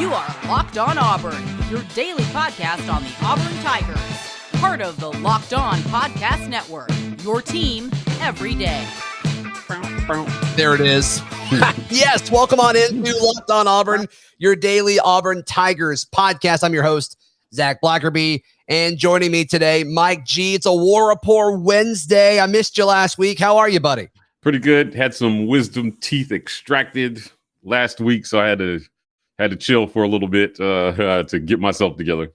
You are Locked On Auburn, your daily podcast on the Auburn Tigers. Part of the Locked On Podcast Network, your team every day. There it is. Yes, welcome on into Locked On Auburn, your daily Auburn Tigers podcast. I'm your host, Zac Blackerby, and joining me today, Mike G. It's a War Rapport Wednesday. I missed you last week. How are you, buddy? Pretty good. Had some wisdom teeth extracted last week, so I had to chill for a little bit to get myself together.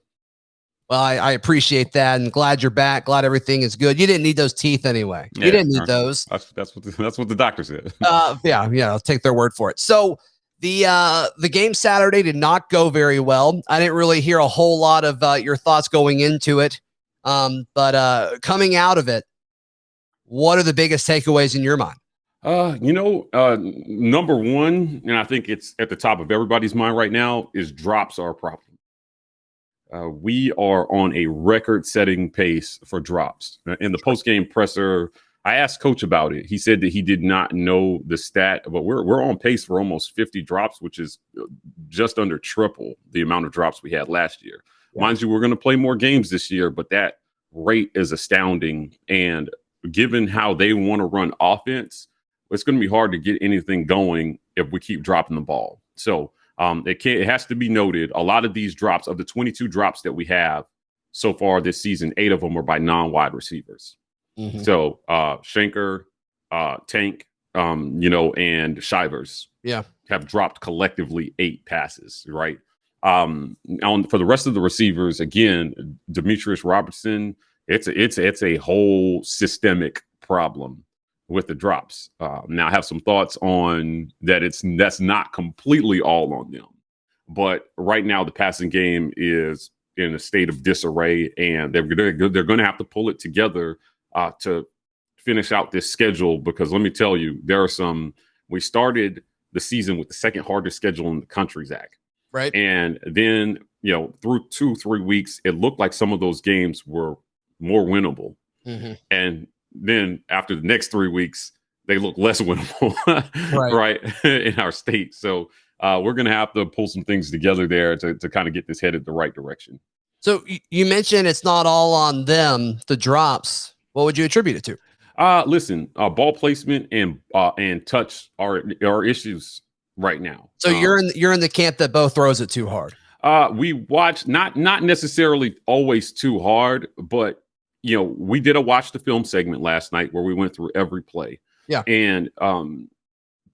Well, I appreciate that, and glad you're back. Glad everything is good. You didn't need those teeth anyway. You didn't need those. That's what the doctor said. Yeah. I'll take their word for it. So the game Saturday did not go very well. I didn't really hear a whole lot of your thoughts going into it, but coming out of it, what are the biggest takeaways in your mind? Number one, and I think it's at the top of everybody's mind right now, is drops are a problem. We are on a record-setting pace for drops. In the post-game presser, I asked Coach about it. He said that he did not know the stat, but we're on pace for almost 50 drops, which is just under triple the amount of drops we had last year. Yeah. Mind you, we're going to play more games this year, but that rate is astounding. And given how they want to run offense, it's going to be hard to get anything going if we keep dropping the ball. So it has to be noted, a lot of these drops, of the 22 drops that we have so far this season, 8 of them are by non-wide receivers. Mm-hmm. So Shanker, Tank, and Shivers have dropped collectively 8 passes, right? For the rest of the receivers, again, Demetrius Robertson, it's a whole systemic problem with the drops. Now I have some thoughts on that. That's not completely all on them, but right now the passing game is in a state of disarray, and they're going to have to pull it together to finish out this schedule. Because let me tell you, we started the season with the second hardest schedule in the country, Zach. Right. And then, through 2-3 weeks, it looked like some of those games were more winnable. Mm-hmm. And then after the next 3 weeks, they look less winnable, right, in our state. So we're going to have to pull some things together there to kind of get this headed the right direction. So you mentioned it's not all on them, the drops. What would you attribute it to? Listen, ball placement and touch are issues right now. So you're in the camp that Bo throws it too hard. We watch not necessarily always too hard, but we did a watch the film segment last night where we went through every play. Yeah. And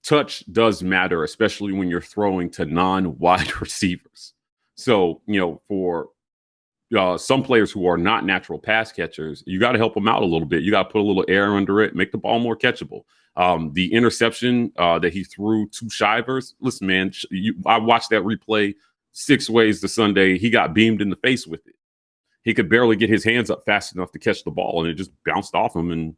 touch does matter, especially when you're throwing to non-wide receivers. So, for some players who are not natural pass catchers, you got to help them out a little bit. You got to put a little air under it, make the ball more catchable. The interception that he threw to Shivers, listen, man, I watched that replay 6 ways to Sunday. He got beamed in the face with it. He could barely get his hands up fast enough to catch the ball, and it just bounced off him and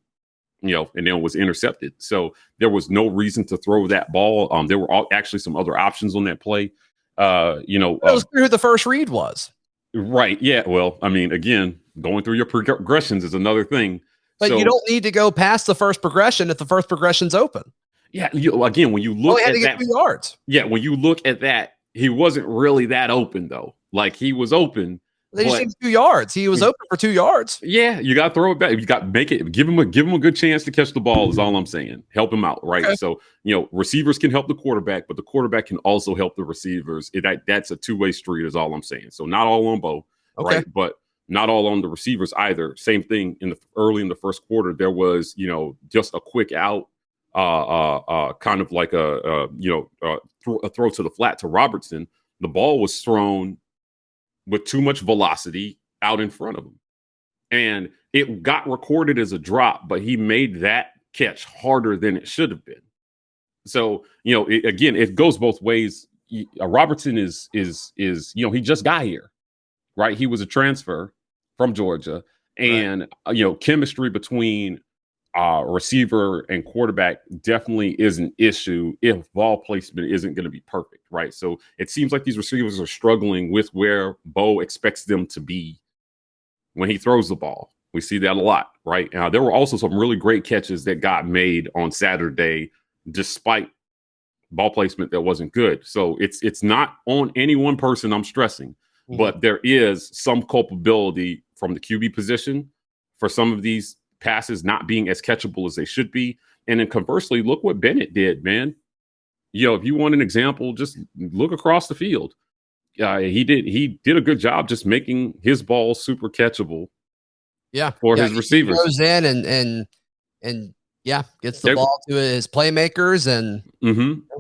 then was intercepted. So there was no reason to throw that ball. There were actually some other options on that play. It was clear who the first read was. Right. Yeah. Well, I mean, again, going through your progressions is another thing. But you don't need to go past the first progression if the first progression's open. Yeah. Again, when you look at that, get 2 yards. Yeah. When you look at that, he wasn't really that open though. Like he was open. They just need 2 yards. He was open for 2 yards. Yeah, you got to throw it back. You got to make it. Give him a good chance to catch the ball. Is all I'm saying. Help him out, right? Okay. So receivers can help the quarterback, but the quarterback can also help the receivers. That's a 2-way street. Is all I'm saying. So not all on Bo, right? But not all on the receivers either. Same thing early in the first quarter. There was just a quick out, kind of like a throw to the flat to Robertson. The ball was thrown with too much velocity out in front of him. And it got recorded as a drop, but he made that catch harder than it should have been. So, again, it goes both ways. Robertson is he just got here, right? He was a transfer from Georgia. And, chemistry between receiver and quarterback definitely is an issue if ball placement isn't going to be perfect, right? So it seems like these receivers are struggling with where Bo expects them to be when he throws the ball. We see that a lot, right? There were also some really great catches that got made on Saturday, despite ball placement that wasn't good. So it's not on any one person, I'm stressing, but there is some culpability from the QB position for some of these passes not being as catchable as they should be. And then conversely, look what Bennett did, man. If you want an example, just look across the field. He did a good job just making his ball super catchable. For his receivers. He goes in and gets the ball to his playmakers, and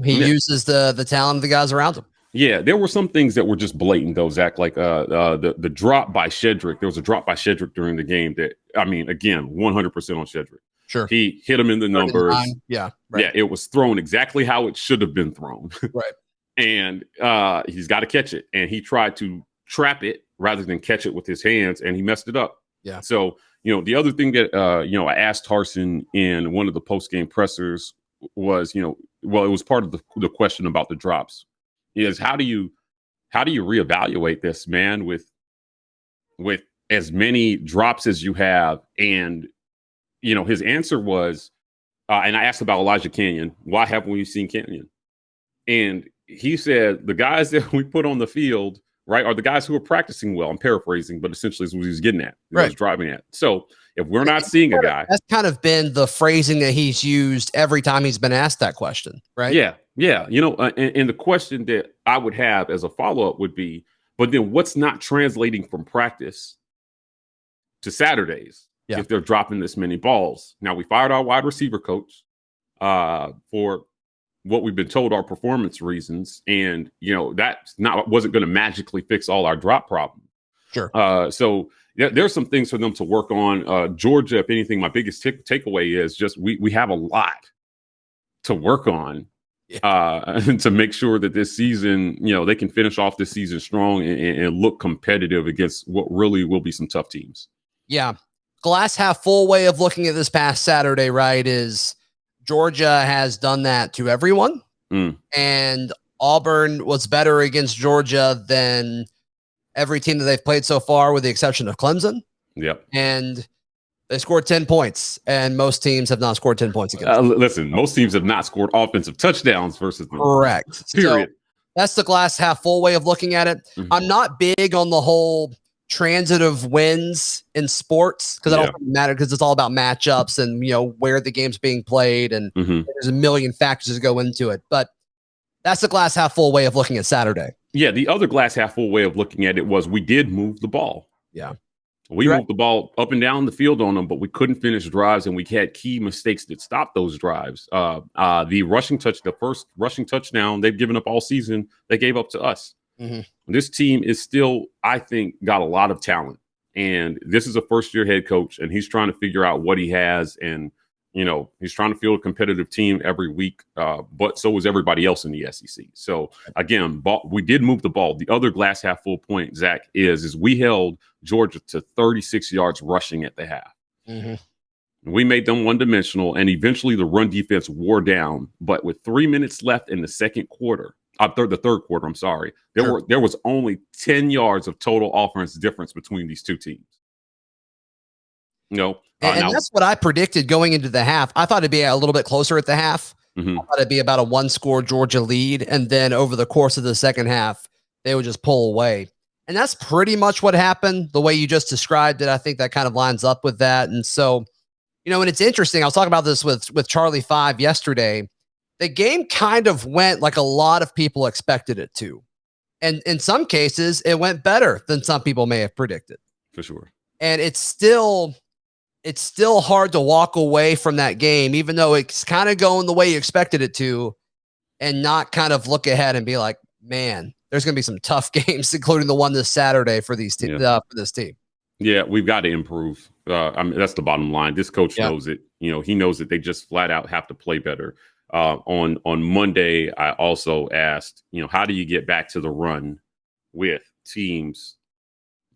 he uses the talent of the guys around him. Yeah, there were some things that were just blatant, though, Zach, like the drop by Shedrick. There was a drop by Shedrick during the game that, again, 100% on Shedrick. Sure. He hit him in the numbers. Yeah, right. Yeah, it was thrown exactly how it should have been thrown. Right. And he's got to catch it. And he tried to trap it rather than catch it with his hands, and he messed it up. Yeah. So, the other thing that, I asked Harsin in one of the post-game pressers was, it was part of the question about the drops, is how do you reevaluate this, man, with as many drops as you have? And, his answer was, and I asked about Elijah Canyon, why haven't we seen Canyon? And he said, the guys that we put on the field, right, are the guys who are practicing well. I'm paraphrasing, but essentially is what he was getting at. He was driving at. So if we're not seeing a guy, that's kind of been the phrasing that he's used every time he's been asked that question, right? Yeah. And the question that I would have as a follow-up would be, but then what's not translating from practice to Saturdays if they're dropping this many balls? Now, we fired our wide receiver coach for what we've been told are performance reasons. And, wasn't going to magically fix all our drop problems. Sure. So there's some things for them to work on. Georgia, if anything, my biggest takeaway is just we have a lot to work on to make sure that this season, they can finish off this season strong and look competitive against what really will be some tough teams. Yeah. Glass half full way of looking at this past Saturday, right, is Georgia has done that to everyone. And Auburn was better against Georgia than every team that they've played so far, with the exception of Clemson. Yep. And they scored 10 points, and most teams have not scored 10 points against them. Listen, most teams have not scored offensive touchdowns versus them. Correct. Period. So that's the glass half full way of looking at it. I'm not big on the whole transitive wins in sports, because I don't think it matters, because it's all about matchups and where the game's being played, and there's a million factors that go into it. But that's the glass half full way of looking at Saturday. Yeah, the other glass half full way of looking at it was we did move the ball. Yeah, we moved the ball up and down the field on them, but we couldn't finish drives, and we had key mistakes that stopped those drives. The first rushing touchdown they've given up all season, they gave up to us. This team is still, I think, got a lot of talent, and this is a first-year head coach, and he's trying to figure out what he has, and he's trying to field a competitive team every week, but so is everybody else in the SEC. So again, we did move the ball. The other glass half full point, Zach, is we held Georgia to 36 yards rushing at the half. We made them one-dimensional, and eventually the run defense wore down. But with 3 minutes left in the second quarter, the third quarter, I'm sorry, there was only 10 yards of total offense difference between these two teams. And that's what I predicted going into the half. I thought it'd be a little bit closer at the half. I thought it'd be about a one-score Georgia lead, and then over the course of the second half, they would just pull away. And that's pretty much what happened. The way you just described it, I think that kind of lines up with that. And so, and it's interesting. I was talking about this with Charlie 5 yesterday. The game kind of went like a lot of people expected it to. And in some cases, it went better than some people may have predicted. For sure. And it's still hard to walk away from that game, even though it's kind of going the way you expected it to, and not kind of look ahead and be like, man, there's going to be some tough games, including the one this Saturday for these for this team. Yeah, we've got to improve. That's the bottom line. This coach knows it. He knows that they just flat out have to play better. On Monday, I also asked, how do you get back to the run with teams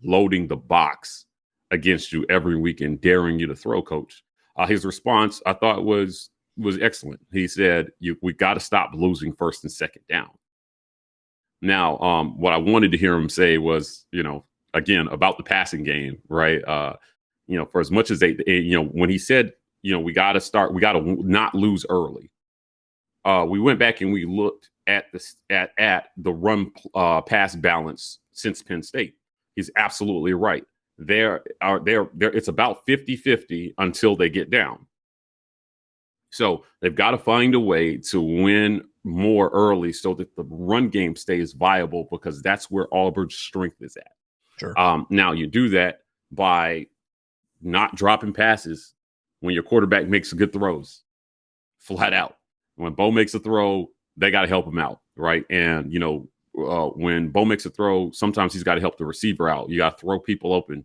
loading the box against you every week and daring you to throw, coach? His response, I thought, was excellent. He said, we got to stop losing first and second down. Now, what I wanted to hear him say was, again, about the passing game, right? For as much as when he said, we got to not lose early. we went back and we looked at the run pass balance since Penn State. He's absolutely right. It's about 50-50 until they get down. So they've got to find a way to win more early so that the run game stays viable, because that's where Auburn's strength is at. Sure. Now you do that by not dropping passes when your quarterback makes good throws, flat out. When Bo makes a throw, they got to help him out, right? And, when Bo makes a throw, sometimes he's got to help the receiver out. You got to throw people open,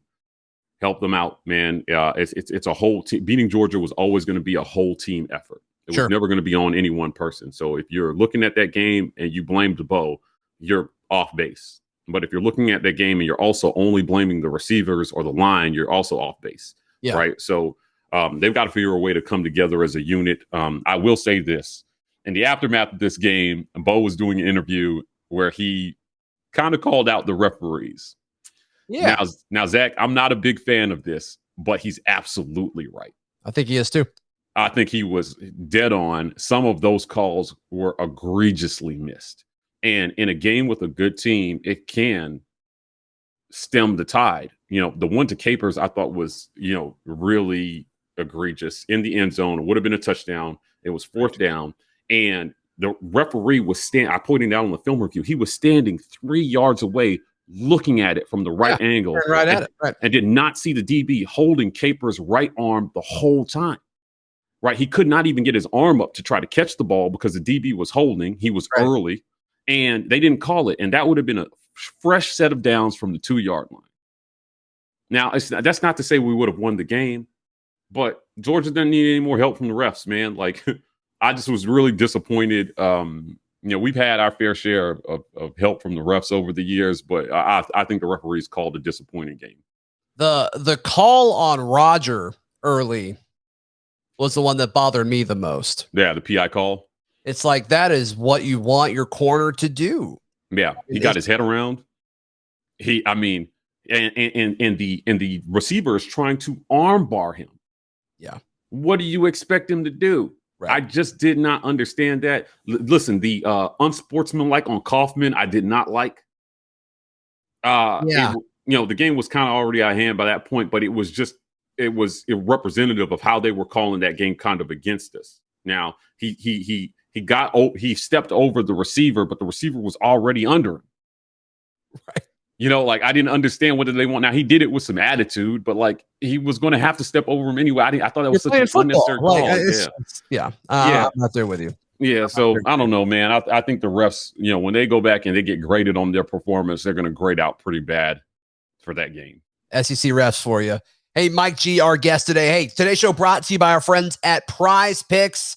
help them out, man. It's a whole team. Beating Georgia was always going to be a whole team effort. It was never going to be on any one person. So if you're looking at that game and you blamed Bo, you're off base. But if you're looking at that game and you're also only blaming the receivers or the line, you're also off base, right? So they've got to figure a way to come together as a unit. I will say this. In the aftermath of this game, Bo was doing an interview where he kind of called out the referees. Yeah. Now, Zach, I'm not a big fan of this, but he's absolutely right. I think he is too. I think he was dead on. Some of those calls were egregiously missed. And in a game with a good team, it can stem the tide. The one to Capers I thought was, really egregious in the end zone. It would have been a touchdown. It was fourth down. And the referee was I pointed out on the film review, he was standing 3 yards away looking at it from the right angle. And did not see the DB holding Capers' right arm the whole time. Right? He could not even get his arm up to try to catch the ball because the DB was holding. He was early. And they didn't call it. And that would have been a fresh set of downs from the 2-yard line. Now, that's not to say we would have won the game, but Georgia doesn't need any more help from the refs, man. Like, I just was really disappointed. We've had our fair share of help from the refs over the years, but I think the referees called a disappointing game. The call on Roger early was the one that bothered me the most. Yeah, the PI call. It's like, that is what you want your corner to do. Yeah, he got his head around. And the receiver is trying to arm bar him. Yeah. What do you expect him to do? Right. I just did not understand that. Listen, the unsportsmanlike on Kaufman, I did not like. The game was kind of already out of hand by that point, but it was representative of how they were calling that game kind of against us. Now, he stepped over the receiver, but the receiver was already under him. Right. I didn't understand what did they want. Now, he did it with some attitude, but he was going to have to step over him anyway. I thought that was such an unnecessary call. I'm not there with you. Yeah. So I don't know, man. I think the refs, when they go back and they get graded on their performance, they're going to grade out pretty bad for that game. SEC refs for you. Hey, Mike G, our guest today. Hey, today's show brought to you by our friends at Prize Picks.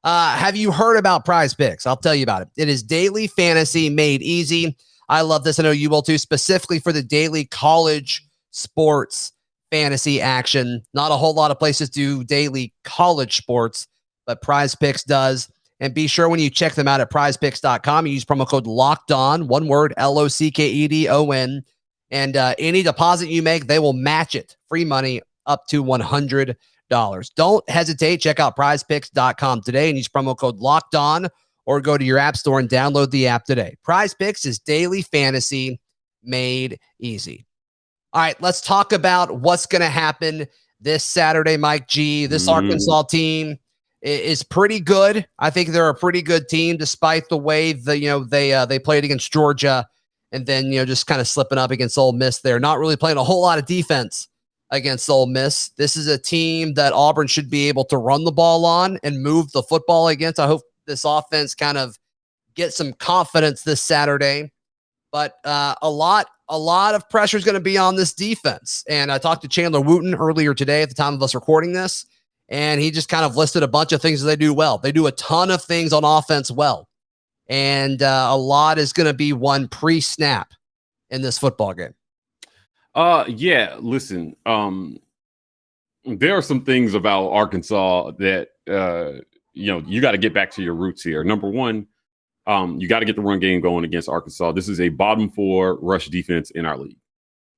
Have you heard about Prize Picks? I'll tell you about it. It is daily fantasy made easy. I love this. I know you will too, specifically for the daily college sports fantasy action. Not a whole lot of places do daily college sports, but Prize Picks does. And be sure when you check them out at prizepicks.com, you use promo code LOCKEDON, one word, LOCKEDON. And any deposit you make, they will match it. Free money up to $100. Don't hesitate. Check out prizepicks.com today and use promo code LOCKEDON, or go to your app store and download the app today. Prize Picks is daily fantasy made easy. All right, let's talk about what's going to happen this Saturday, Mike G. This Arkansas team is pretty good. I think they're a pretty good team, despite the way they played against Georgia, and then just kind of slipping up against Ole Miss. They're not really playing a whole lot of defense against Ole Miss. This is a team that Auburn should be able to run the ball on and move the football against. I hope this offense kind of gets some confidence this Saturday. But a lot of pressure is going to be on this defense. And I talked to Chandler Wooten earlier today at the time of us recording this, and he just kind of listed a bunch of things that they do well. They do a ton of things on offense well. And a lot is going to be won pre-snap in this football game. Yeah, listen, there are some things about Arkansas that, you got to get back to your roots here. Number one, you got to get the run game going against Arkansas. This is a bottom 4 rush defense in our league,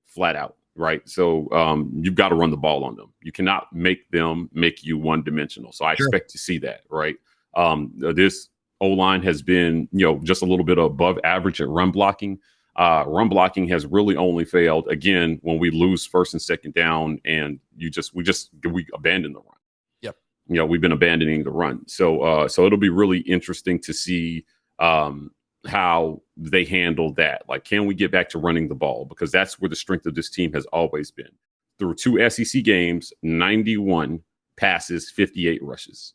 flat out, right? So you've got to run the ball on them. You cannot make them make you one-dimensional. So I expect to see that, right? This O-line has been, just a little bit above average at run blocking. Run blocking has really only failed again when we lose first and second down, and we abandon the run. Yep. We've been abandoning the run. So it'll be really interesting to see how they handle that. Like, can we get back to running the ball? Because that's where the strength of this team has always been. Through 2 SEC games, 91 passes, 58 rushes.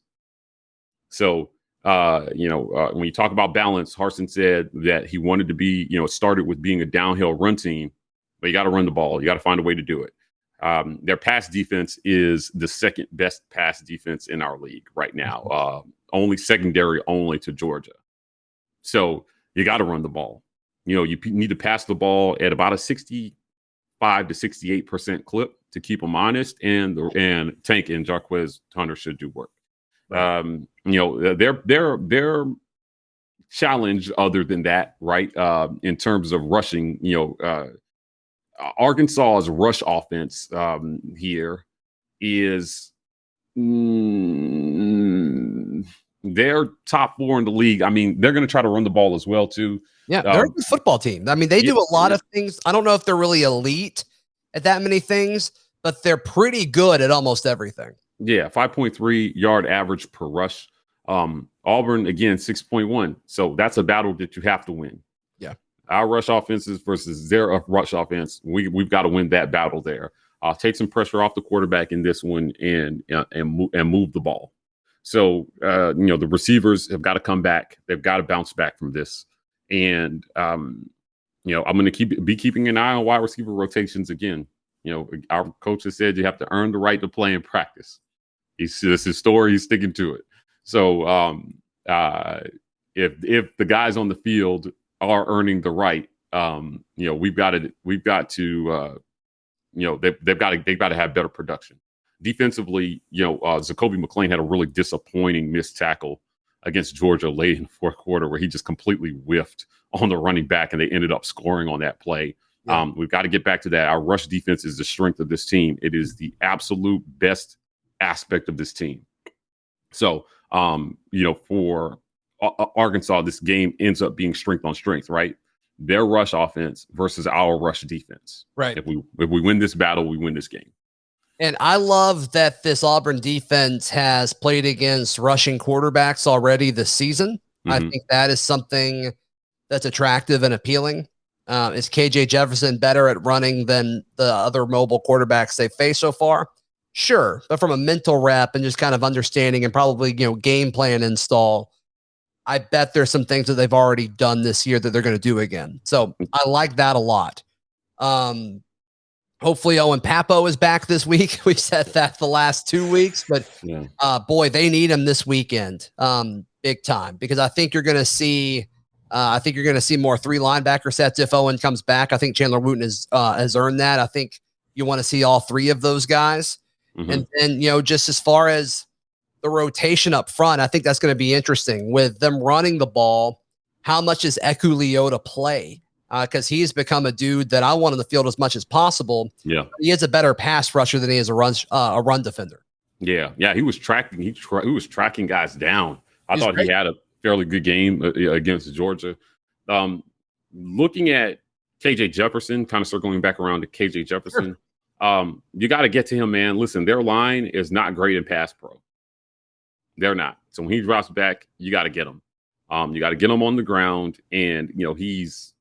So, when you talk about balance, Harsin said that he wanted to be, started with being a downhill run team, but you got to run the ball. You got to find a way to do it. Their pass defense is the second best pass defense in our league right now, secondary only to Georgia. So you got to run the ball. You need to pass the ball at about a 65 to 68% clip to keep them honest, and Tank and Jarquez Hunter should do work. Right. Their challenge other than that, right, in terms of rushing, Arkansas's rush offense here is they're top 4 in the league. I mean, they're going to try to run the ball as well, too. Yeah, they're a good football team. I mean, they do a lot of things. I don't know if they're really elite at that many things, but they're pretty good at almost everything. Yeah, 5.3 yard average per rush. Auburn, again, 6.1. So that's a battle that you have to win. Yeah. Our rush offenses versus their rush offense, we've got to win that battle there. Take some pressure off the quarterback in this one and move the ball. So, the receivers have got to come back. They've got to bounce back from this. And, I'm going to be keeping an eye on wide receiver rotations again. Our coach has said you have to earn the right to play in practice. It's his story. He's sticking to it. So if the guys on the field are earning the right, they've got to have better production. Defensively, Zacoby McClain had a really disappointing missed tackle against Georgia late in the fourth quarter where he just completely whiffed on the running back, and they ended up scoring on that play. Yeah. We've got to get back to that. Our rush defense is the strength of this team. It is the absolute best aspect of this team. So, for Arkansas, this game ends up being strength on strength, right? Their rush offense versus our rush defense. Right. If we win this battle, we win this game. And I love that this Auburn defense has played against rushing quarterbacks already this season. Mm-hmm. I think that is something that's attractive and appealing. Is KJ Jefferson better at running than the other mobile quarterbacks they've faced so far? Sure. But from a mental rep and just kind of understanding and probably, game plan install, I bet there's some things that they've already done this year that they're going to do again. So I like that a lot. Hopefully Owen Papo is back this week. We said that the last 2 weeks, but boy, they need him this weekend, big time, because I think you're going to see more 3 linebacker sets if Owen comes back. I think Chandler Wooten has earned that. I think you want to see all 3 of those guys. Mm-hmm. And then, just as far as the rotation up front, I think that's going to be interesting with them running the ball. How much is Eku Leota play? Because he's become a dude that I want on the field as much as possible. Yeah, he is a better pass rusher than he is a run defender. Yeah, he was tracking. He was tracking guys down. I thought he had a fairly good game against Georgia. Looking at KJ Jefferson, kind of circling back around to KJ Jefferson. Sure. You got to get to him, man. Listen, their line is not great in pass pro. They're not. So when he drops back, you got to get him. You got to get him on the ground, and he's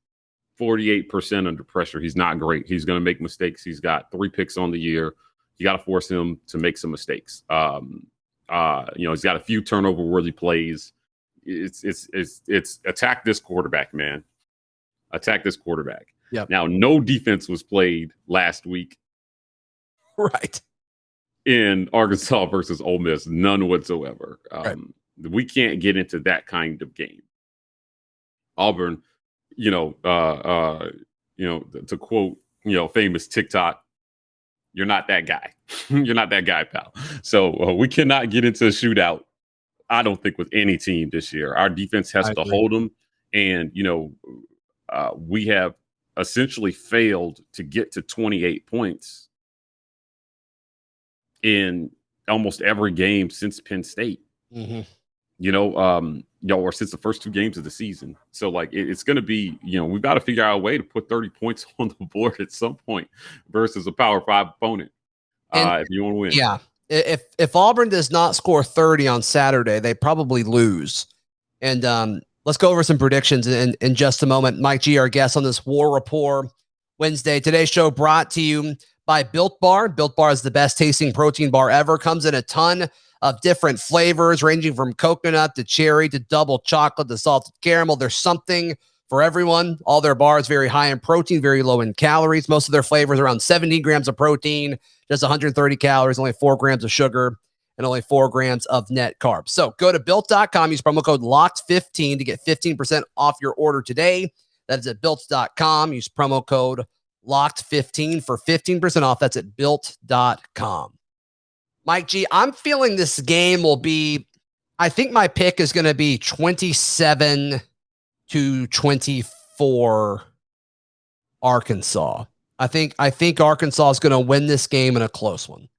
48% under pressure. He's not great. He's going to make mistakes. He's got 3 picks on the year. You got to force him to make some mistakes. He's got a few turnover-worthy plays. It's attack this quarterback, man. Attack this quarterback. Yep. Now, no defense was played last week. Right. In Arkansas versus Ole Miss, none whatsoever. Right. We can't get into that kind of game. Auburn, to quote, famous TikTok, you're not that guy. You're not that guy, pal. So we cannot get into a shootout, I don't think, with any team this year. Our defense has to hold them. And, we have essentially failed to get to 28 points in almost every game since Penn State. Mm-hmm. or since the first 2 games of the season. So like it's going to be, we've got to figure out a way to put 30 points on the board at some point versus a Power 5 opponent if you want to win. Yeah. If Auburn does not score 30 on Saturday, they probably lose. And let's go over some predictions in just a moment. Mike G, our guest on this War Rapport Wednesday. Today's show brought to you by Built Bar. Built Bar is the best tasting protein bar ever. Comes in a ton of different flavors, ranging from coconut to cherry to double chocolate to salted caramel. There's something for everyone. All their bars very high in protein, very low in calories. Most of their flavors around 17 grams of protein, just 130 calories, only 4 grams of sugar, and only 4 grams of net carbs. So go to built.com, use promo code LOCKED15 to get 15% off your order today. That's at built.com. Use promo code LOCKED15 for 15% off. That's at built.com. Mike G, I'm feeling this game will be, I think my pick is going to be 27-24 Arkansas. I think Arkansas is going to win this game in a close one.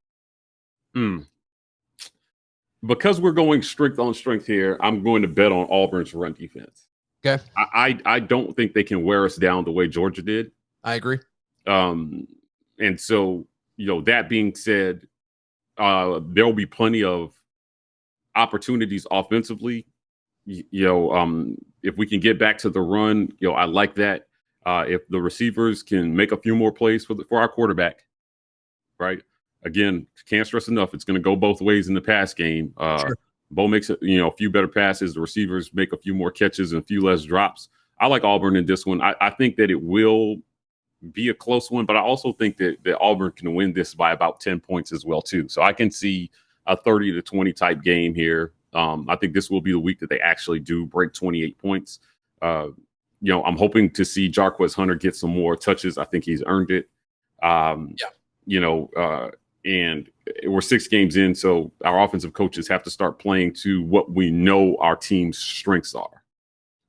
Because we're going strength on strength here, I'm going to bet on Auburn's run defense. Okay. I don't think they can wear us down the way Georgia did. I agree. And so, that being said, there will be plenty of opportunities offensively. If we can get back to the run, I like that. If the receivers can make a few more plays for our quarterback, right? Again, can't stress enough. It's going to go both ways in the pass game. Sure. Bo makes a few better passes. The receivers make a few more catches and a few less drops. I like Auburn in this one. I think that it will be a close one, but I also think that Auburn can win this by about 10 points as well, too. So I can see a 30-20 type game here. I think this will be the week that they actually do break 28 points. I'm hoping to see Jarquez Hunter get some more touches. I think he's earned it. And we're 6 games in, so our offensive coaches have to start playing to what we know our team's strengths are.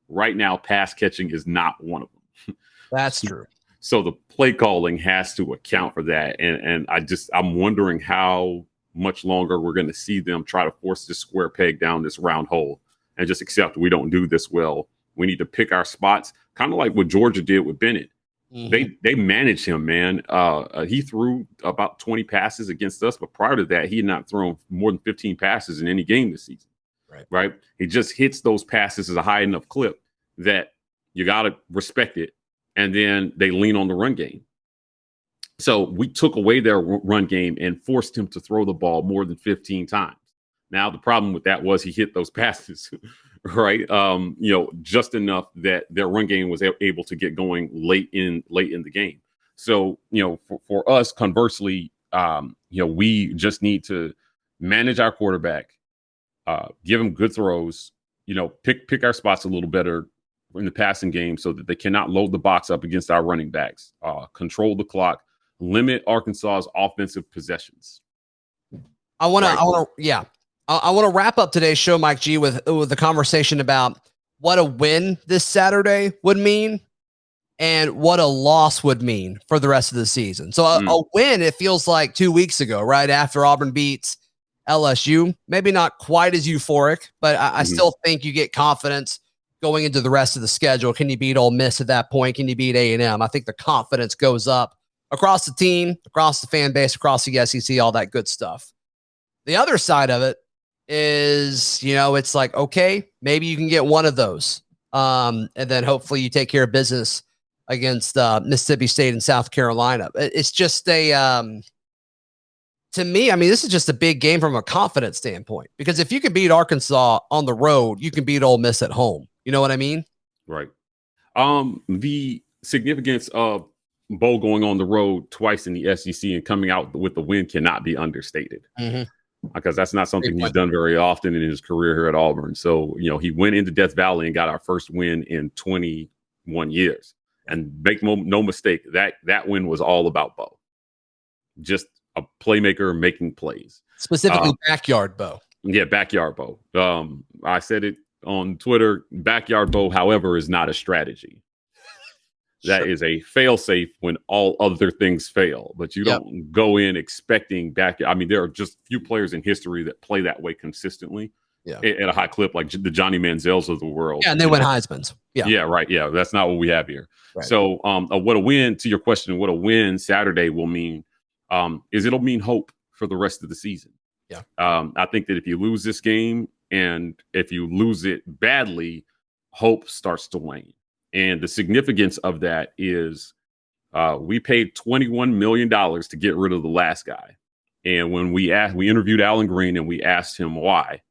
Right now, pass catching is not one of them. That's true. So the play calling has to account for that. And I'm wondering how much longer we're going to see them try to force this square peg down this round hole and just accept we don't do this well. We need to pick our spots, kind of like what Georgia did with Bennett. Mm-hmm. They managed him, man. He threw about 20 passes against us, but prior to that, he had not thrown more than 15 passes in any game this season. Right? He just hits those passes as a high enough clip that you got to respect it. And then they lean on the run game. So we took away their run game and forced him to throw the ball more than 15 times. Now, the problem with that was he hit those passes, right? Just enough that their run game was able to get going late in the game. So, for us, conversely, we just need to manage our quarterback, give him good throws, pick our spots a little better in the passing game so that they cannot load the box up against our running backs, control the clock, limit Arkansas's offensive possessions. I want to wrap up today's show, Mike G, with the conversation about what a win this Saturday would mean and what a loss would mean for the rest of the season. So a win, it feels like 2 weeks ago, right after Auburn beats LSU. Maybe not quite as euphoric, but I still think you get confidence going into the rest of the schedule. Can you beat Ole Miss at that point? Can you beat A&M? I think the confidence goes up across the team, across the fan base, across the SEC, all that good stuff. The other side of it is, it's like, okay, maybe you can get one of those. And then hopefully you take care of business against Mississippi State and South Carolina. It's just to me, this is just a big game from a confidence standpoint, because if you can beat Arkansas on the road, you can beat Ole Miss at home. You know what I mean? Right. The significance of Bo going on the road twice in the SEC and coming out with the win cannot be understated. Because that's not something he's done very often in his career here at Auburn. So, he went into Death Valley and got our first win in 21 years. And make no mistake, that win was all about Bo. Just a playmaker making plays. Specifically backyard Bo. Yeah, backyard Bo. I said it on Twitter, backyard Bo, however, is not a strategy. That is a fail-safe when all other things fail. But you don't go in expecting there are just few players in history that play that way consistently. at a high clip, like the Johnny Manziels of the world. Yeah, and they win Heisman's. Yeah, right. Yeah, that's not what we have here. Right. So, what a win, to your question, what a win Saturday will mean is it'll mean hope for the rest of the season. Yeah. I think that if you lose this game and if you lose it badly, hope starts to wane. And the significance of that is we paid $21 million to get rid of the last guy. And when we interviewed Alan Green and we asked him why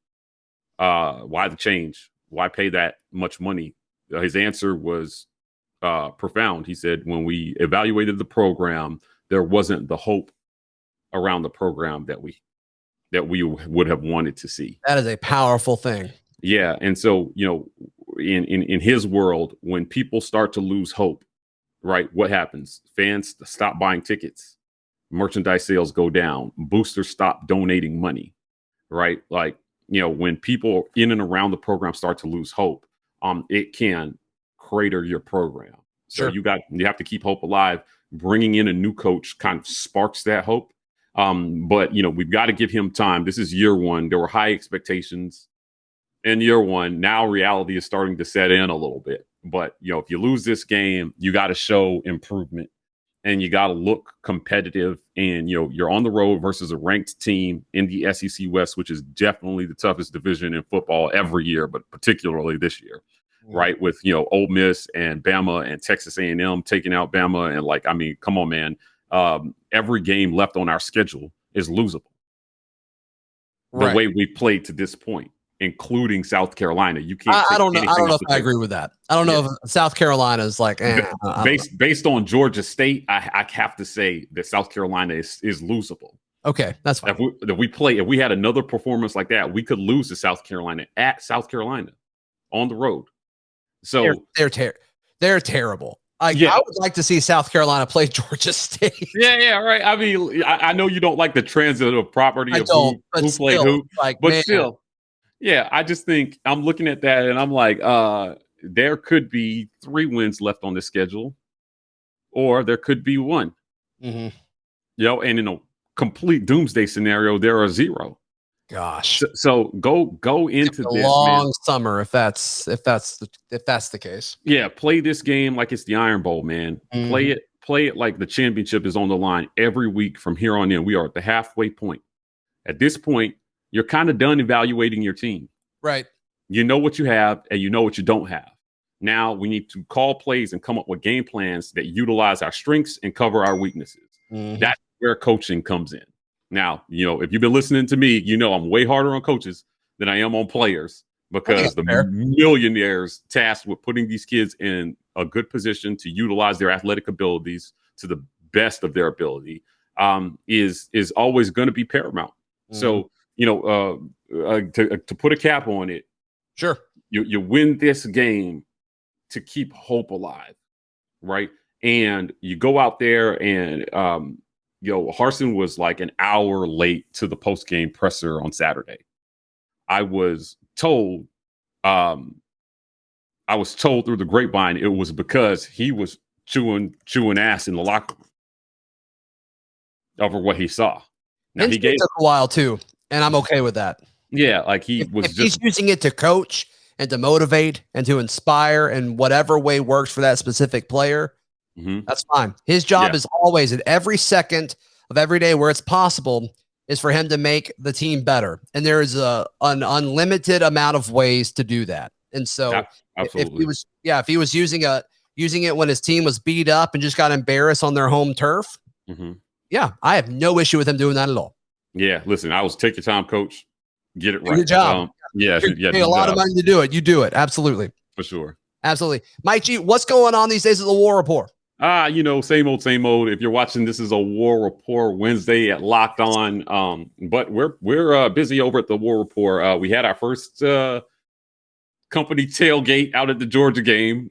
the change, why pay that much money? His answer was profound. He said, when we evaluated the program, there wasn't the hope around the program that we would have wanted to see. That is a powerful thing. Yeah. And so, in his world, when people start to lose hope, right, what happens? Fans stop buying tickets. Merchandise sales go down. Boosters stop donating money, right? Like, when people in and around the program start to lose hope, it can crater your program. So Sure. you have to keep hope alive. Bringing in a new coach kind of sparks that hope. But we've got to give him time. This is year one. There were high expectations in year one. Now reality is starting to set in a little bit. But if you lose this game, you got to show improvement and you got to look competitive. And you're on the road versus a ranked team in the SEC West, which is definitely the toughest division in football every year, but particularly this year. Right, with Ole Miss and Bama and Texas A&M taking out Bama, and come on, man. Every game left on our schedule is losable. The way we played to this point, including South Carolina, you can't. I don't know if I agree with that. I don't know if South Carolina is like based on Georgia State. I have to say that South Carolina is losable. Okay, that's fine. If we had another performance like that, we could lose to South Carolina at South Carolina on the road. So they're terrible. I would like to see South Carolina play Georgia State. Yeah, right. I mean, I know you don't like the transitive property of who played who, but still, yeah. I just think I'm looking at that and I'm like, there could be 3 wins left on the schedule, or there could be 1. Mm-hmm. And in a complete doomsday scenario, there are 0. Gosh. So go into this long summer if that's the case. Yeah, play this game like it's the Iron Bowl, man. Mm-hmm. Play it like the championship is on the line every week from here on in. We are at the halfway point. At this point, you're kind of done evaluating your team. Right. You know what you have and you know what you don't have. Now we need to call plays and come up with game plans that utilize our strengths and cover our weaknesses. Mm-hmm. That's where coaching comes in. Now, if you've been listening to me, I'm way harder on coaches than I am on players because the millionaires tasked with putting these kids in a good position to utilize their athletic abilities to the best of their ability is always going to be paramount. So, to put a cap on it, sure, you win this game to keep hope alive, right? And you go out there and Harsin was like an hour late to the post-game presser on Saturday. I was told through the grapevine it was because he was chewing ass in the locker room over what he saw. Now he took a while too, and I'm okay with that. Yeah, like if he's using it to coach and to motivate and to inspire in whatever way works for that specific player. Mm-hmm. That's fine. His job is always at every second of every day where it's possible is for him to make the team better. And there is an unlimited amount of ways to do that. And so absolutely. if he was using it when his team was beat up and just got embarrassed on their home turf. Mm-hmm. Yeah, I have no issue with him doing that at all. Yeah. Listen, I was take your time, coach. Get it right. Your job. You pay a lot of money to do it. You do it. Absolutely. For sure. Absolutely. Mike G, what's going on these days at the War Rapport? Same old. If you're watching, this is a War Rapport Wednesday at Locked On. But we're busy over at the War Rapport. We had our first company tailgate out at the Georgia game.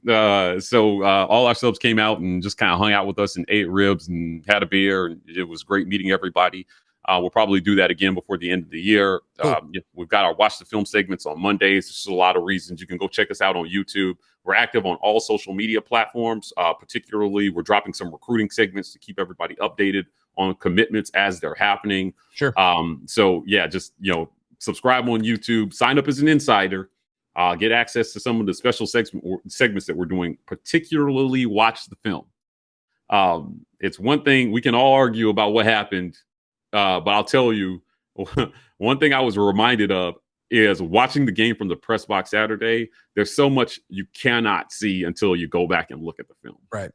So all our subs came out and just kind of hung out with us and ate ribs and had a beer. And it was great meeting everybody. We'll probably do that again before the end of the year. Cool. We've got our Watch the Film segments on Mondays. There's a lot of reasons. You can go check us out on YouTube. We're active on all social media platforms. Particularly, we're dropping some recruiting segments to keep everybody updated on commitments as they're happening. Sure. So, yeah, just, subscribe on YouTube, sign up as an insider, get access to some of the special segments that we're doing, particularly watch the film. It's one thing we can all argue about what happened, but I'll tell you, one thing I was reminded of is watching the game from the press box Saturday. There's so much you cannot see until you go back and look at the film. Right.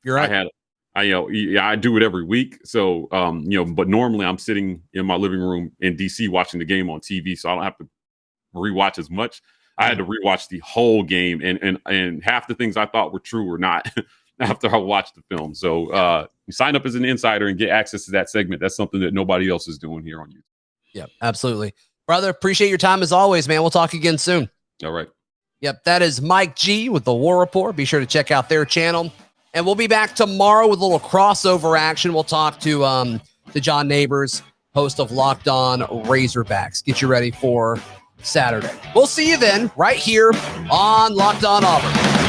You're right. I do it every week. So, but normally I'm sitting in my living room in DC watching the game on TV. So I don't have to rewatch as much. I had to rewatch the whole game, and half the things I thought were true were not after I watched the film. So you sign up as an insider and get access to that segment. That's something that nobody else is doing here on YouTube. Yeah, absolutely. Brother, appreciate your time as always, man. We'll talk again soon. All right. Yep, that is Mike G with the War Rapport. Be sure to check out their channel. And we'll be back tomorrow with a little crossover action. We'll talk to John Neighbors, host of Locked On Razorbacks. Get you ready for Saturday. We'll see you then right here on Locked On Auburn.